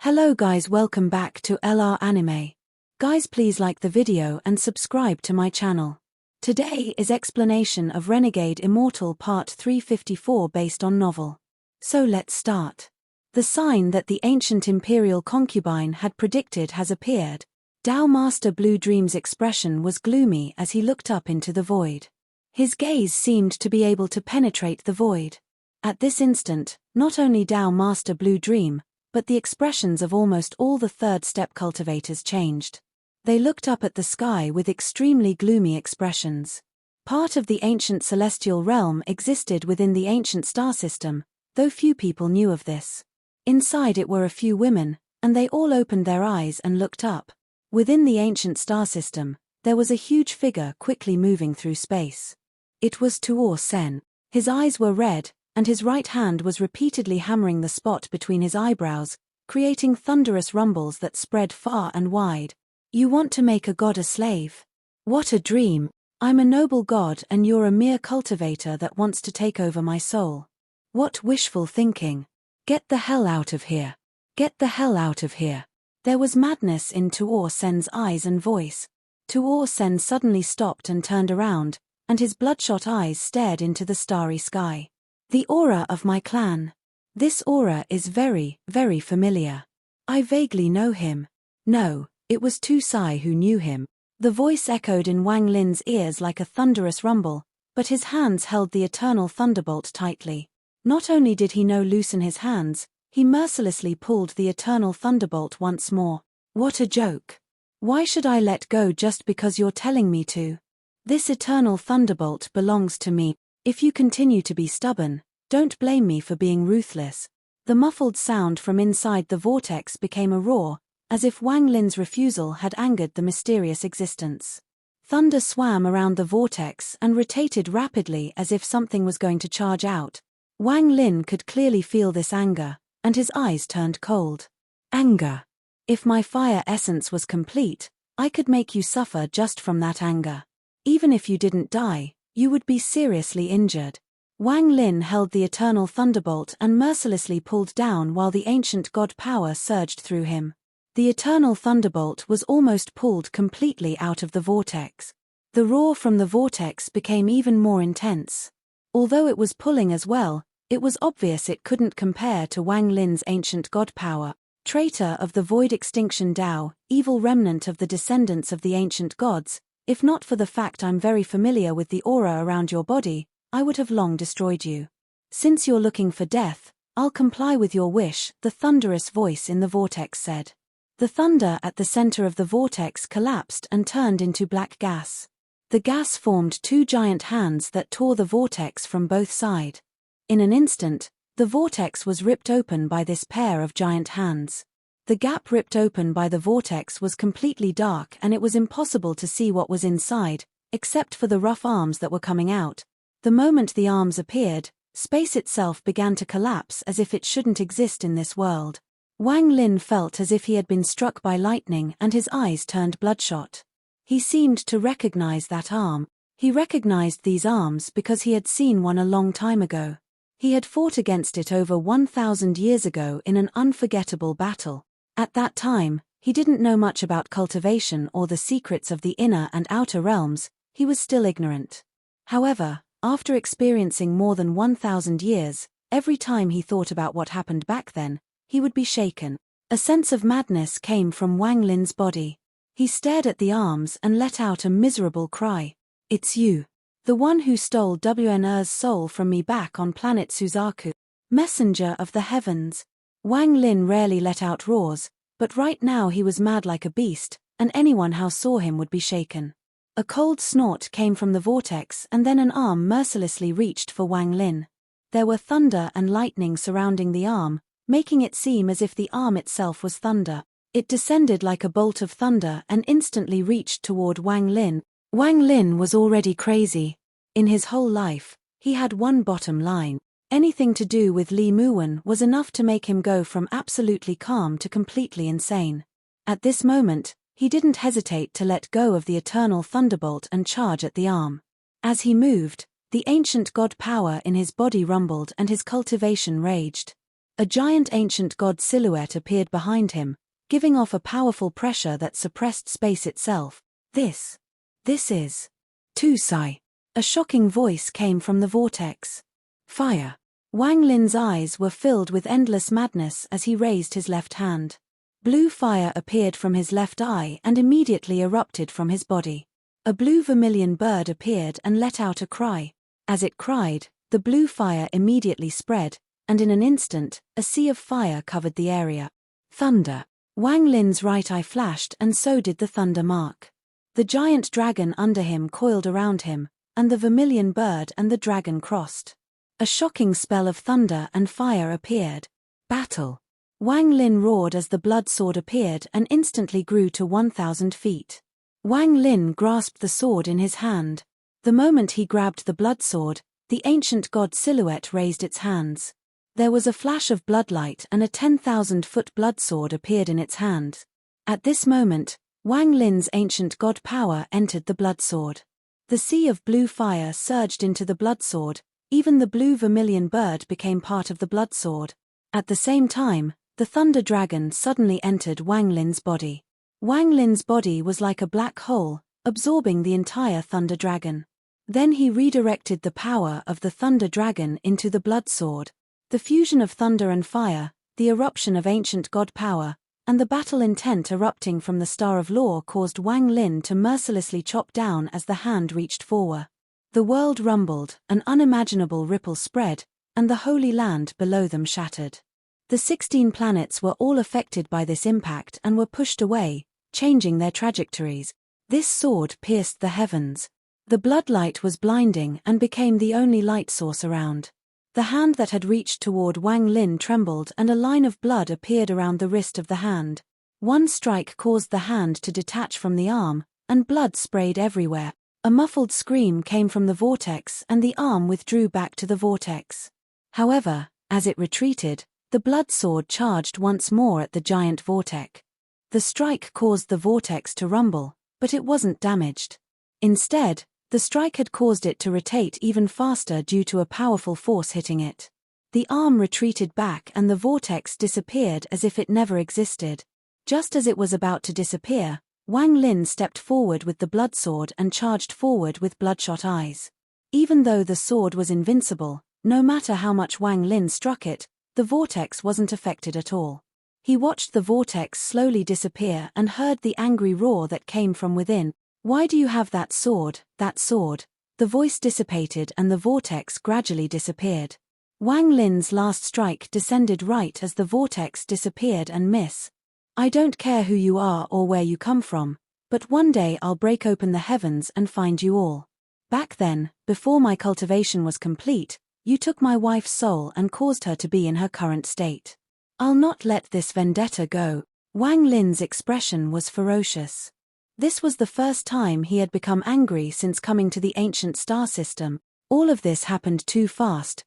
Hello guys, welcome back to LR Anime. Guys, please like the video and subscribe to my channel. Today is explanation of Renegade Immortal Part 354 based on novel. So let's start. The sign that the ancient imperial concubine had predicted has appeared. Dao Master Blue Dream's expression was gloomy as he looked up into the void. His gaze seemed to be able to penetrate the void. At this instant, not only Dao Master Blue Dream, but the expressions of almost all the third-step cultivators changed. They looked up at the sky with extremely gloomy expressions. Part of the ancient celestial realm existed within the ancient star system, though few people knew of this. Inside it were a few women, and they all opened their eyes and looked up. Within the ancient star system, there was a huge figure quickly moving through space. It was Tuor Sen. His eyes were red, and his right hand was repeatedly hammering the spot between his eyebrows, creating thunderous rumbles that spread far and wide. You want to make a god a slave? What a dream! I'm a noble god and you're a mere cultivator that wants to take over my soul. What wishful thinking! Get the hell out of here! Get the hell out of here! There was madness in Tuor Sen's eyes and voice. Tuor Sen suddenly stopped and turned around, and his bloodshot eyes stared into the starry sky. The aura of my clan. This aura is very, very familiar. I vaguely know him. No, it was Tu Sai who knew him. The voice echoed in Wang Lin's ears like a thunderous rumble, but his hands held the eternal thunderbolt tightly. Not only did he loosen his hands, he mercilessly pulled the eternal thunderbolt once more. What a joke. Why should I let go just because you're telling me to? This eternal thunderbolt belongs to me. If you continue to be stubborn, don't blame me for being ruthless. The muffled sound from inside the vortex became a roar, as if Wang Lin's refusal had angered the mysterious existence. Thunder swam around the vortex and rotated rapidly as if something was going to charge out. Wang Lin could clearly feel this anger, and his eyes turned cold. Anger. If my fire essence was complete, I could make you suffer just from that anger. Even if you didn't die, you would be seriously injured. Wang Lin held the eternal thunderbolt and mercilessly pulled down while the ancient god power surged through him. The eternal thunderbolt was almost pulled completely out of the vortex. The roar from the vortex became even more intense. Although it was pulling as well, it was obvious it couldn't compare to Wang Lin's ancient god power. Traitor of the void extinction Dao, evil remnant of the descendants of the ancient gods, if not for the fact I'm very familiar with the aura around your body, I would have long destroyed you. Since you're looking for death, I'll comply with your wish, the thunderous voice in the vortex said. The thunder at the center of the vortex collapsed and turned into black gas. The gas formed two giant hands that tore the vortex from both sides. In an instant, the vortex was ripped open by this pair of giant hands. The gap ripped open by the vortex was completely dark and it was impossible to see what was inside, except for the rough arms that were coming out. The moment the arms appeared, space itself began to collapse as if it shouldn't exist in this world. Wang Lin felt as if he had been struck by lightning and his eyes turned bloodshot. He seemed to recognize that arm. He recognized these arms because he had seen one a long time ago. He had fought against it over 1,000 years ago in an unforgettable battle. At that time, he didn't know much about cultivation or the secrets of the inner and outer realms, he was still ignorant. However, after experiencing more than 1,000 years, every time he thought about what happened back then, he would be shaken. A sense of madness came from Wang Lin's body. He stared at the arms and let out a miserable cry. It's you. The one who stole WNR's soul from me back on planet Suzaku. Messenger of the heavens. Wang Lin rarely let out roars, but right now he was mad like a beast, and anyone who saw him would be shaken. A cold snort came from the vortex and then an arm mercilessly reached for Wang Lin. There were thunder and lightning surrounding the arm, making it seem as if the arm itself was thunder. It descended like a bolt of thunder and instantly reached toward Wang Lin. Wang Lin was already crazy. In his whole life, he had one bottom line. Anything to do with Li Muwen was enough to make him go from absolutely calm to completely insane. At this moment, he didn't hesitate to let go of the eternal thunderbolt and charge at the arm. As he moved, the ancient god power in his body rumbled and his cultivation raged. A giant ancient god silhouette appeared behind him, giving off a powerful pressure that suppressed space itself. This is Tusai. A shocking voice came from the vortex. Fire. Wang Lin's eyes were filled with endless madness as he raised his left hand. Blue fire appeared from his left eye and immediately erupted from his body. A blue vermilion bird appeared and let out a cry. As it cried, the blue fire immediately spread, and in an instant, a sea of fire covered the area. Thunder. Wang Lin's right eye flashed and so did the thunder mark. The giant dragon under him coiled around him, and the vermilion bird and the dragon crossed. A shocking spell of thunder and fire appeared. Battle. Wang Lin roared as the blood sword appeared and instantly grew to 1,000 feet. Wang Lin grasped the sword in his hand. The moment he grabbed the blood sword, the ancient god silhouette raised its hands. There was a flash of bloodlight and a 10,000-foot blood sword appeared in its hand. At this moment, Wang Lin's ancient god power entered the blood sword. The sea of blue fire surged into the blood sword, even the blue vermilion bird became part of the blood sword. At the same time, the thunder dragon suddenly entered Wang Lin's body. Wang Lin's body was like a black hole, absorbing the entire thunder dragon. Then he redirected the power of the thunder dragon into the blood sword. The fusion of thunder and fire, the eruption of ancient god power, and the battle intent erupting from the Star of Law caused Wang Lin to mercilessly chop down as the hand reached forward. The world rumbled, an unimaginable ripple spread, and the Holy Land below them shattered. The 16 planets were all affected by this impact and were pushed away, changing their trajectories. This sword pierced the heavens. The bloodlight was blinding and became the only light source around. The hand that had reached toward Wang Lin trembled and a line of blood appeared around the wrist of the hand. One strike caused the hand to detach from the arm, and blood sprayed everywhere. A muffled scream came from the vortex and the arm withdrew back to the vortex. However, as it retreated, the blood sword charged once more at the giant vortex. The strike caused the vortex to rumble, but it wasn't damaged. Instead, the strike had caused it to rotate even faster due to a powerful force hitting it. The arm retreated back and the vortex disappeared as if it never existed. Just as it was about to disappear, Wang Lin stepped forward with the blood sword and charged forward with bloodshot eyes. Even though the sword was invincible, no matter how much Wang Lin struck it, the vortex wasn't affected at all. He watched the vortex slowly disappear and heard the angry roar that came from within. "Why do you have that sword, that sword?" The voice dissipated and the vortex gradually disappeared. Wang Lin's last strike descended right as the vortex disappeared and missed. "I don't care who you are or where you come from, but one day I'll break open the heavens and find you all. Back then, before my cultivation was complete, you took my wife's soul and caused her to be in her current state. I'll not let this vendetta go." Wang Lin's expression was ferocious. This was the first time he had become angry since coming to the ancient star system. All of this happened too fast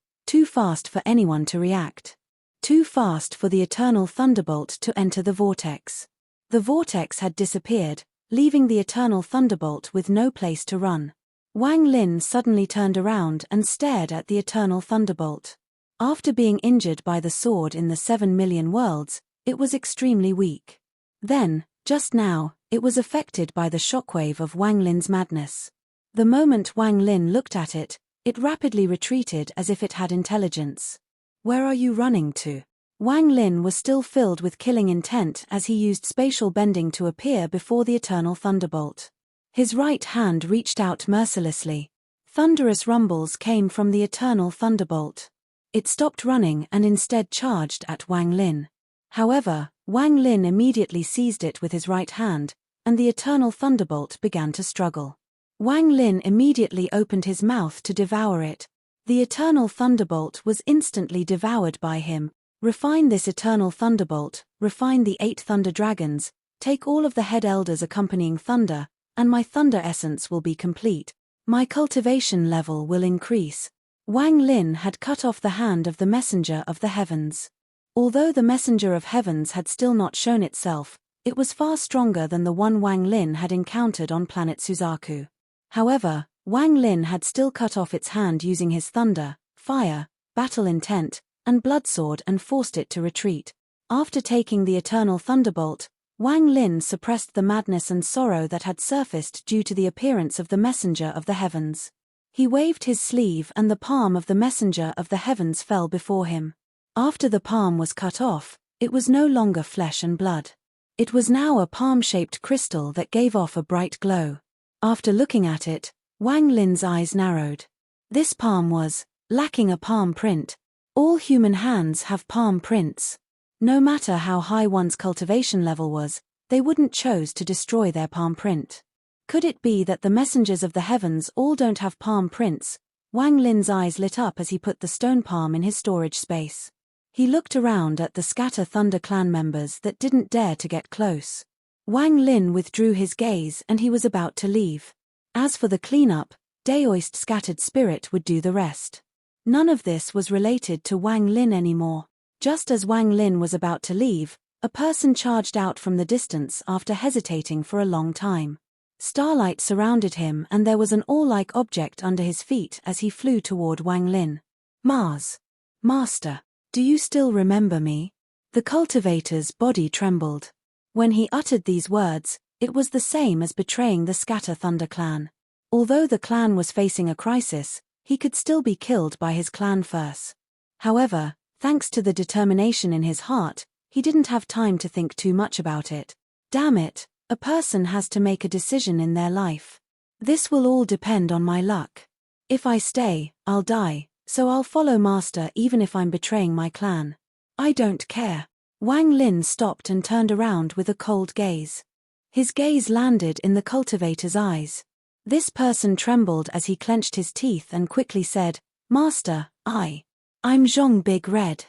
for anyone to react. Too fast for the eternal thunderbolt to enter the vortex. The vortex had disappeared, leaving the eternal thunderbolt with no place to run. Wang Lin suddenly turned around and stared at the eternal thunderbolt. After being injured by the sword in the 7 million worlds, it was extremely weak. Then, just now, it was affected by the shockwave of Wang Lin's madness. The moment Wang Lin looked at it, it rapidly retreated as if it had intelligence. "Where are you running to?" Wang Lin was still filled with killing intent as he used spatial bending to appear before the eternal thunderbolt. His right hand reached out mercilessly. Thunderous rumbles came from the eternal thunderbolt. It stopped running and instead charged at Wang Lin. However, Wang Lin immediately seized it with his right hand, and the eternal thunderbolt began to struggle. Wang Lin immediately opened his mouth to devour it. The eternal thunderbolt was instantly devoured by him. "Refine this eternal thunderbolt, refine the 8 thunder dragons, take all of the head elders accompanying thunder, and my thunder essence will be complete. My cultivation level will increase." Wang Lin had cut off the hand of the messenger of the heavens. Although the messenger of heavens had still not shown itself, it was far stronger than the one Wang Lin had encountered on planet Suzaku. However, Wang Lin had still cut off its hand using his thunder, fire, battle intent, and bloodsword and forced it to retreat. After taking the eternal thunderbolt, Wang Lin suppressed the madness and sorrow that had surfaced due to the appearance of the messenger of the heavens. He waved his sleeve and the palm of the messenger of the heavens fell before him. After the palm was cut off, it was no longer flesh and blood. It was now a palm-shaped crystal that gave off a bright glow. After looking at it, Wang Lin's eyes narrowed. This palm was lacking a palm print. All human hands have palm prints. No matter how high one's cultivation level was, they wouldn't choose to destroy their palm print. Could it be that the messengers of the heavens all don't have palm prints? Wang Lin's eyes lit up as he put the stone palm in his storage space. He looked around at the Scatter Thunder clan members that didn't dare to get close. Wang Lin withdrew his gaze and he was about to leave. As for the cleanup, Daoist Scattered Spirit would do the rest. None of this was related to Wang Lin anymore. Just as Wang Lin was about to leave, a person charged out from the distance after hesitating for a long time. Starlight surrounded him and there was an awe-like object under his feet as he flew toward Wang Lin. Mars. Master, do you still remember me? The cultivator's body trembled. When he uttered these words, it was the same as betraying the Scatter Thunder clan. Although the clan was facing a crisis, he could still be killed by his clan first. However, thanks to the determination in his heart, he didn't have time to think too much about it. Damn it, a person has to make a decision in their life. This will all depend on my luck. If I stay, I'll die, so I'll follow Master even if I'm betraying my clan. I don't care. Wang Lin stopped and turned around with a cold gaze. His gaze landed in the cultivator's eyes. This person trembled as he clenched his teeth and quickly said, Master, I'm Zhong Big Red.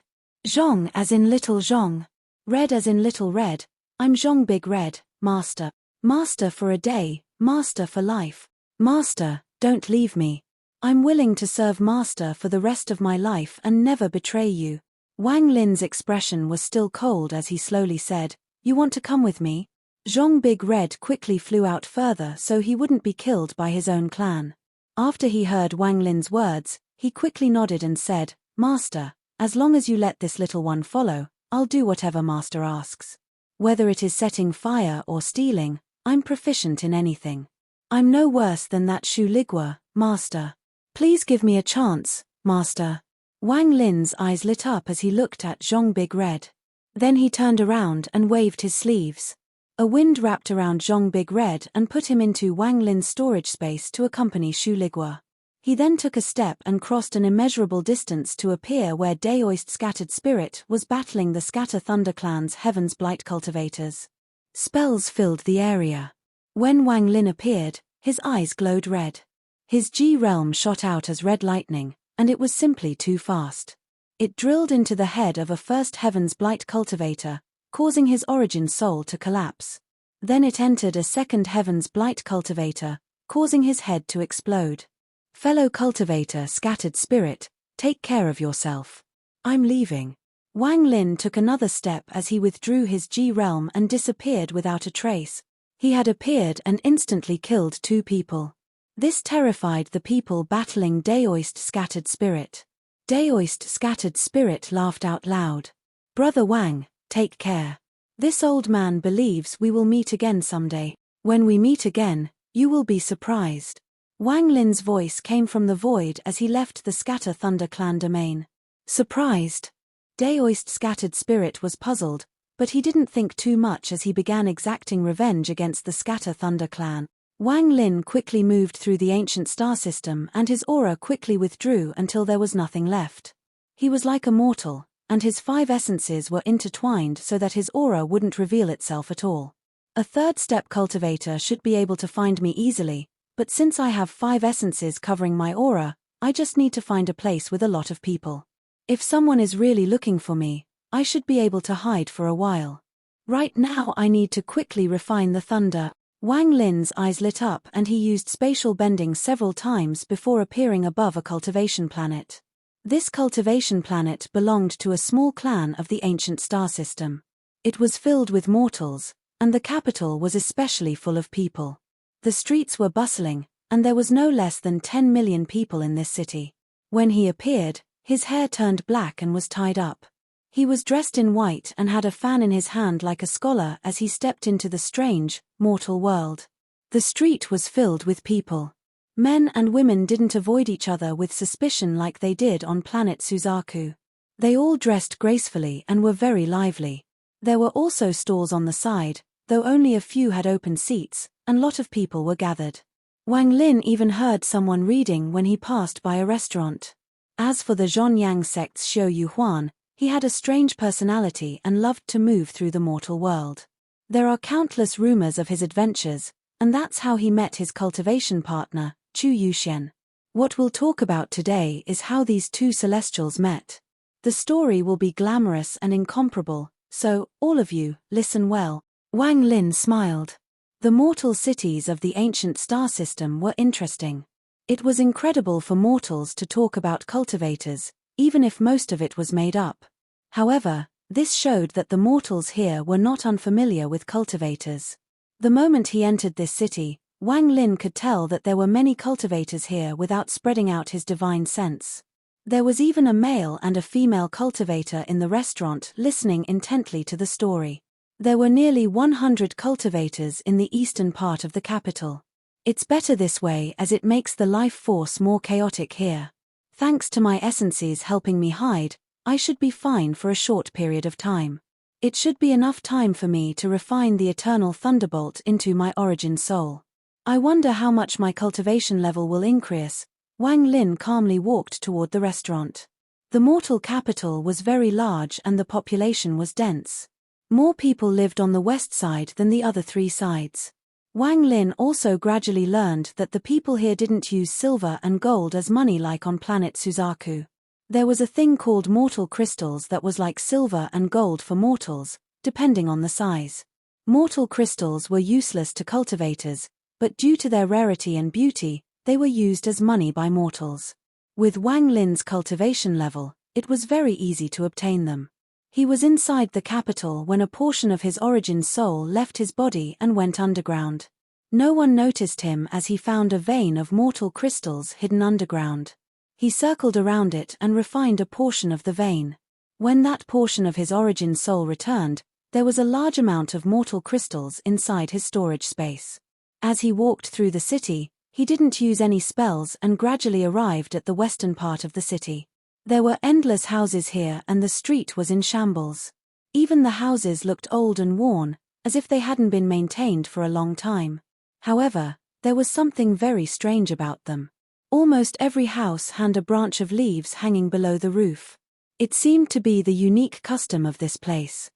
Zhong as in Little Zhong. Red as in Little Red. I'm Zhong Big Red, Master. Master for a day, Master for life. Master, don't leave me. I'm willing to serve Master for the rest of my life and never betray you. Wang Lin's expression was still cold as he slowly said, You want to come with me? Zhong Big Red quickly flew out further so he wouldn't be killed by his own clan. After he heard Wang Lin's words, he quickly nodded and said, Master, as long as you let this little one follow, I'll do whatever Master asks. Whether it is setting fire or stealing, I'm proficient in anything. I'm no worse than that Shu Ligua, Master. Please give me a chance, Master. Wang Lin's eyes lit up as he looked at Zhong Big Red. Then he turned around and waved his sleeves. A wind wrapped around Zhong Big Red and put him into Wang Lin's storage space to accompany Shu Ligua. He then took a step and crossed an immeasurable distance to appear where Daoist Scattered Spirit was battling the Scatter Thunder clan's Heaven's Blight cultivators. Spells filled the area. When Wang Lin appeared, his eyes glowed red. His G-realm shot out as red lightning, and it was simply too fast. It drilled into the head of a first Heaven's Blight cultivator, causing his origin soul to collapse. Then it entered a second Heaven's Blight cultivator, causing his head to explode. Fellow cultivator Scattered Spirit, take care of yourself. I'm leaving. Wang Lin took another step as he withdrew his G-realm and disappeared without a trace. He had appeared and instantly killed 2 people. This terrified the people battling Daoist Scattered Spirit. Daoist Scattered Spirit laughed out loud. Brother Wang, take care. This old man believes we will meet again someday. When we meet again, you will be surprised. Wang Lin's voice came from the void as he left the Scatter Thunder clan domain. Surprised? Daoist Scattered Spirit was puzzled, but he didn't think too much as he began exacting revenge against the Scatter Thunder clan. Wang Lin quickly moved through the ancient star system and his aura quickly withdrew until there was nothing left. He was like a mortal, and his 5 essences were intertwined so that his aura wouldn't reveal itself at all. A third step cultivator should be able to find me easily, but since I have 5 essences covering my aura, I just need to find a place with a lot of people. If someone is really looking for me, I should be able to hide for a while. Right now I need to quickly refine the thunder. Wang Lin's eyes lit up and he used spatial bending several times before appearing above a cultivation planet. This cultivation planet belonged to a small clan of the ancient star system. It was filled with mortals, and the capital was especially full of people. The streets were bustling, and there was no less than 10 million people in this city. When he appeared, His hair turned black and was tied up. He was dressed in white and had a fan in his hand like a scholar as he stepped into the strange, mortal world. The street was filled with people. Men and women didn't avoid each other with suspicion like they did on planet Suzaku. They all dressed gracefully and were very lively. There were also stalls on the side, though only a few had open seats, and lot of people were gathered. Wang Lin even heard someone reading when he passed by a restaurant. As for the Zhonyang sect's Xiu Yu Huan, he had a strange personality and loved to move through the mortal world. There are countless rumors of his adventures, and that's how he met his cultivation partner, Chu Yuxian. What we'll talk about today is how these two celestials met. The story will be glamorous and incomparable, so, all of you, listen well. Wang Lin smiled. The mortal cities of the ancient star system were interesting. It was incredible for mortals to talk about cultivators, even if most of it was made up. However, this showed that the mortals here were not unfamiliar with cultivators. The moment he entered this city, Wang Lin could tell that there were many cultivators here without spreading out his divine sense. There was even a male and a female cultivator in the restaurant listening intently to the story. There were nearly 100 cultivators in the eastern part of the capital. It's better this way as it makes the life force more chaotic here. Thanks to my essences helping me hide, I should be fine for a short period of time. It should be enough time for me to refine the eternal thunderbolt into my origin soul. I wonder how much my cultivation level will increase. Wang Lin calmly walked toward the restaurant. The mortal capital was very large and the population was dense. More people lived on the west side than the other three sides. Wang Lin also gradually learned that the people here didn't use silver and gold as money like on planet Suzaku. There was a thing called mortal crystals that was like silver and gold for mortals, depending on the size. Mortal crystals were useless to cultivators, but due to their rarity and beauty, they were used as money by mortals. With Wang Lin's cultivation level, it was very easy to obtain them. He was inside the capital when a portion of his origin soul left his body and went underground. No one noticed him as he found a vein of mortal crystals hidden underground. He circled around it and refined a portion of the vein. When that portion of his origin soul returned, there was a large amount of mortal crystals inside his storage space. As he walked through the city, he didn't use any spells and gradually arrived at the western part of the city. There were endless houses here and the street was in shambles. Even the houses looked old and worn, as if they hadn't been maintained for a long time. However, there was something very strange about them. Almost every house had a branch of leaves hanging below the roof. It seemed to be the unique custom of this place.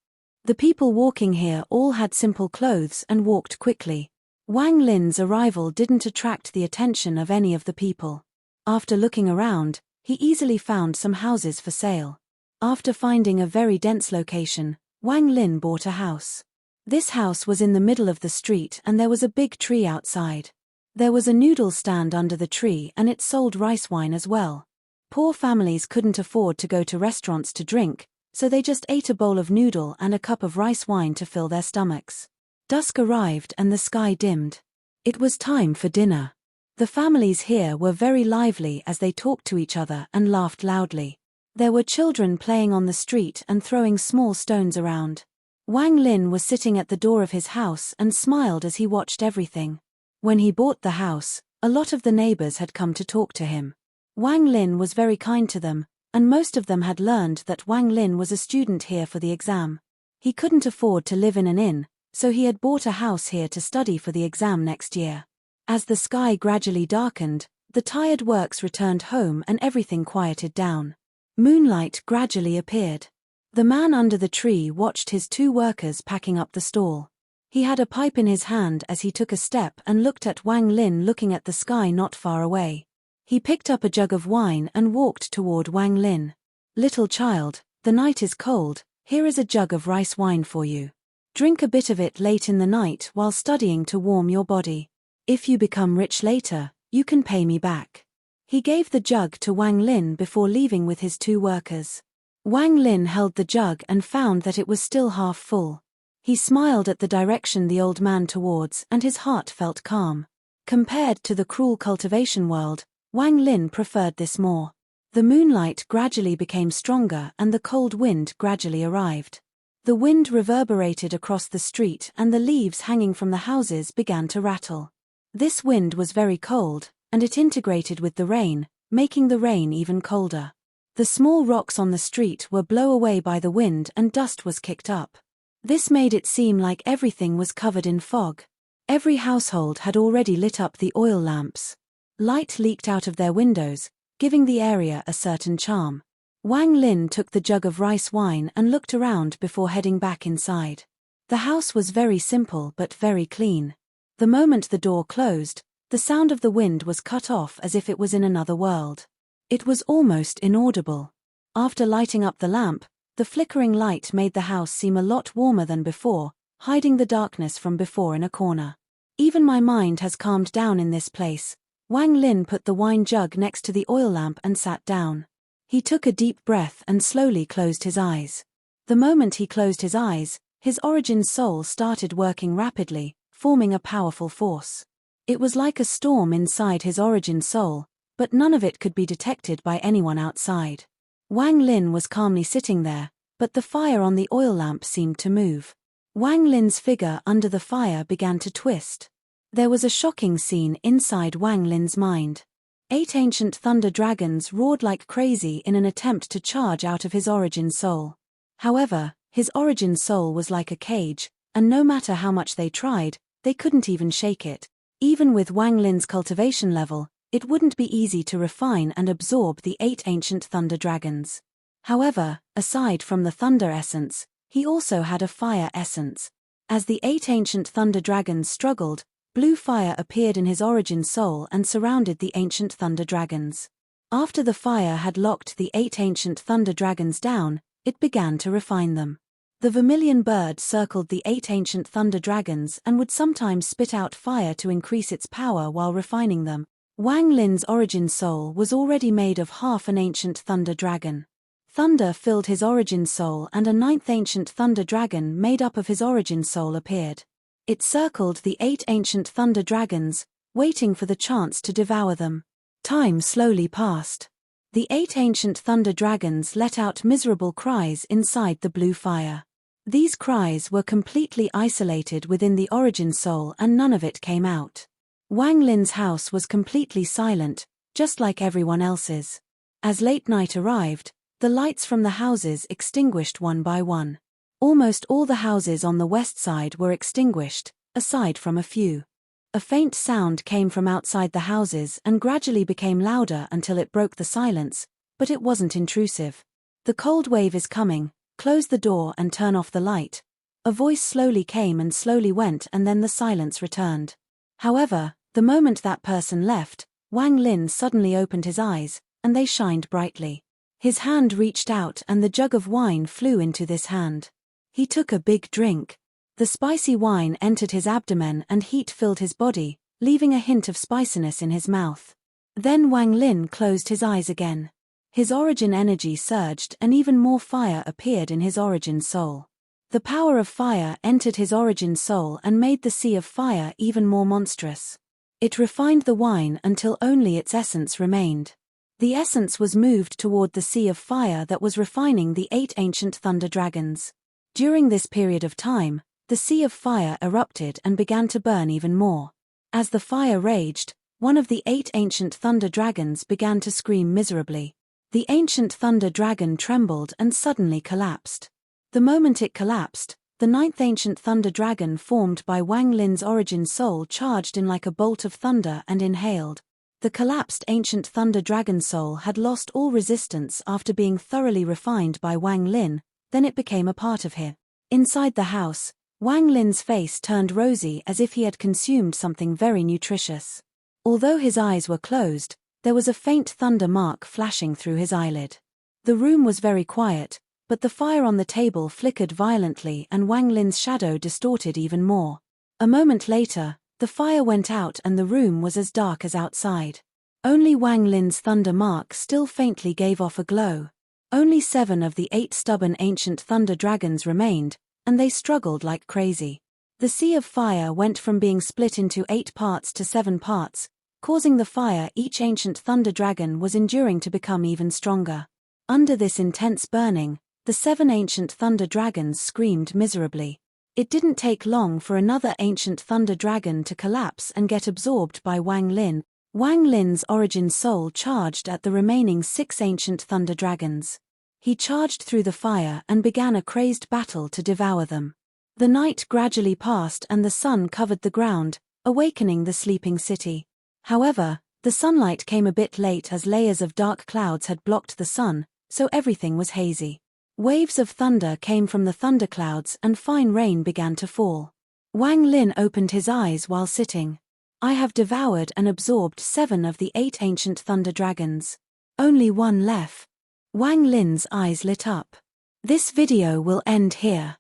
The people walking here all had simple clothes and walked quickly. Wang Lin's arrival didn't attract the attention of any of the people. After looking around, he easily found some houses for sale. After finding a very dense location, Wang Lin bought a house. This house was in the middle of the street and there was a big tree outside. There was a noodle stand under the tree and it sold rice wine as well. Poor families couldn't afford to go to restaurants to drink, so they just ate a bowl of noodle and a cup of rice wine to fill their stomachs. Dusk arrived and the sky dimmed. It was time for dinner. The families here were very lively as they talked to each other and laughed loudly. There were children playing on the street and throwing small stones around. Wang Lin was sitting at the door of his house and smiled as he watched everything. When he bought the house, a lot of the neighbors had come to talk to him. Wang Lin was very kind to them, and most of them had learned that Wang Lin was a student here for the exam. He couldn't afford to live in an inn, so he had bought a house here to study for the exam next year. As the sky gradually darkened, the tired works returned home and everything quieted down. Moonlight gradually appeared. The man under the tree watched his two workers packing up the stall. He had a pipe in his hand as he took a step and looked at Wang Lin looking at the sky not far away. He picked up a jug of wine and walked toward Wang Lin. "Little child, the night is cold, here is a jug of rice wine for you. Drink a bit of it late in the night while studying to warm your body. If you become rich later, you can pay me back." He gave the jug to Wang Lin before leaving with his two workers. Wang Lin held the jug and found that it was still half full. He smiled at the direction the old man towards and his heart felt calm. Compared to the cruel cultivation world, Wang Lin preferred this more. The moonlight gradually became stronger and the cold wind gradually arrived. The wind reverberated across the street and the leaves hanging from the houses began to rattle. This wind was very cold, and it integrated with the rain, making the rain even colder. The small rocks on the street were blown away by the wind and dust was kicked up. This made it seem like everything was covered in fog. Every household had already lit up the oil lamps. Light leaked out of their windows, giving the area a certain charm. Wang Lin took the jug of rice wine and looked around before heading back inside. The house was very simple but very clean. The moment the door closed, the sound of the wind was cut off as if it was in another world. It was almost inaudible. After lighting up the lamp, the flickering light made the house seem a lot warmer than before, hiding the darkness from before in a corner. Even my mind has calmed down in this place. Wang Lin put the wine jug next to the oil lamp and sat down. He took a deep breath and slowly closed his eyes. The moment he closed his eyes, his origin soul started working rapidly, forming a powerful force. It was like a storm inside his origin soul, but none of it could be detected by anyone outside. Wang Lin was calmly sitting there, but the fire on the oil lamp seemed to move. Wang Lin's figure under the fire began to twist. There was a shocking scene inside Wang Lin's mind. 8 ancient thunder dragons roared like crazy in an attempt to charge out of his origin soul. However, his origin soul was like a cage, and no matter how much they tried, they couldn't even shake it. Even with Wang Lin's cultivation level, it wouldn't be easy to refine and absorb the 8 ancient thunder dragons. However, aside from the thunder essence, he also had a fire essence. As the 8 ancient thunder dragons struggled, blue fire appeared in his origin soul and surrounded the ancient thunder dragons. After the fire had locked the 8 ancient thunder dragons down, it began to refine them. The vermilion bird circled the 8 ancient thunder dragons and would sometimes spit out fire to increase its power while refining them. Wang Lin's origin soul was already made of half an ancient thunder dragon. Thunder filled his origin soul and a 9th ancient thunder dragon made up of his origin soul appeared. It circled the 8 ancient thunder dragons, waiting for the chance to devour them. Time slowly passed. The 8 ancient thunder dragons let out miserable cries inside the blue fire. These cries were completely isolated within the origin soul and none of it came out. Wang Lin's house was completely silent, just like everyone else's. As late night arrived, the lights from the houses extinguished one by one. Almost all the houses on the west side were extinguished, aside from a few. A faint sound came from outside the houses and gradually became louder until it broke the silence, but it wasn't intrusive. The cold wave is coming, close the door and turn off the light. A voice slowly came and slowly went and then the silence returned. However, the moment that person left, Wang Lin suddenly opened his eyes, and they shined brightly. His hand reached out and the jug of wine flew into this hand. He took a big drink. The spicy wine entered his abdomen and heat filled his body, leaving a hint of spiciness in his mouth. Then Wang Lin closed his eyes again. His origin energy surged and even more fire appeared in his origin soul. The power of fire entered his origin soul and made the sea of fire even more monstrous. It refined the wine until only its essence remained. The essence was moved toward the sea of fire that was refining the 8 ancient thunder dragons. During this period of time, the sea of fire erupted and began to burn even more. As the fire raged, one of the 8 ancient thunder dragons began to scream miserably. The ancient thunder dragon trembled and suddenly collapsed. The moment it collapsed, the 9th ancient thunder dragon formed by Wang Lin's origin soul charged in like a bolt of thunder and inhaled. The collapsed ancient thunder dragon soul had lost all resistance after being thoroughly refined by Wang Lin, then it became a part of him. Inside the house, Wang Lin's face turned rosy as if he had consumed something very nutritious. Although his eyes were closed, there was a faint thunder mark flashing through his eyelid. The room was very quiet, but the fire on the table flickered violently and Wang Lin's shadow distorted even more. A moment later, the fire went out and the room was as dark as outside. Only Wang Lin's thunder mark still faintly gave off a glow. Only 7 of the 8 stubborn ancient thunder dragons remained, and they struggled like crazy. The sea of fire went from being split into 8 parts to 7 parts, causing the fire each ancient thunder dragon was enduring to become even stronger. Under this intense burning, the 7 ancient thunder dragons screamed miserably. It didn't take long for another ancient thunder dragon to collapse and get absorbed by Wang Lin. Wang Lin's origin soul charged at the remaining 6 ancient thunder dragons. He charged through the fire and began a crazed battle to devour them. The night gradually passed and the sun covered the ground, awakening the sleeping city. However, the sunlight came a bit late as layers of dark clouds had blocked the sun, so everything was hazy. Waves of thunder came from the thunderclouds and fine rain began to fall. Wang Lin opened his eyes while sitting. I have devoured and absorbed 7 of the 8 ancient thunder dragons. Only 1 left. Wang Lin's eyes lit up. This video will end here.